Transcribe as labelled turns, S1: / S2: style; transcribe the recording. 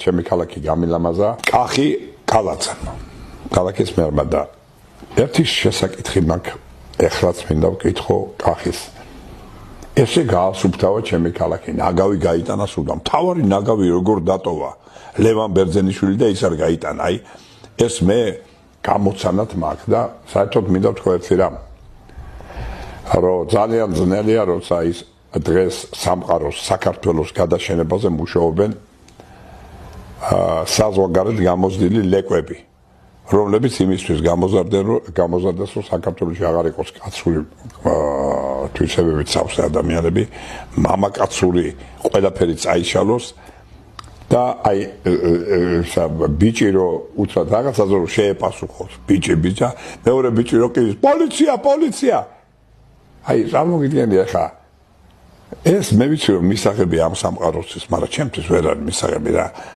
S1: ჩემი ქალაქი გამილამაზა, კახი კალაცა. ქალაქის მერმა და ერთი შესაკითხი მაქვს, ეხლაც მინდა ვკითხო კახის. ესე გაასუფთავა ჩემი ქალაქი, ნაგავი გაიტანა სულთან. მთავარი ნაგავი როგორ დატოვა ლევან ბერძენიშვილი და ის არ გაიტანა. აი ეს მე გამოცანად მაქვს და საერთოდ მინდა ვთქვა ერთი რამ. რომ ძალიან ძნელია, როცა ის დღეს სამყაროს საქართველოს გადაშენებაზე მუშაობენ საზღვარგარეთ გამოზრდილი ლეკვები, რომლებიც იმისთვის გამოზარდეს, რომ საქართველოში აღარ იყოს კაცური თვისებებით სავსე ადამიანები, მამაკაცური ყველაფერი წაიშალოს და აი ბიჭი რო უთხრათ რაღაცაზე რომ შეეპასუხოს, ბიჭა, მეორე ბიჭი რო კი პოლიცია. აი წარმოგიდგენდი ახლა ეს მე ვიცი რომ მისაღები ამ სამყაროსთვის, მაგრამ ჩემთვის ვერ არის მისაღები რა.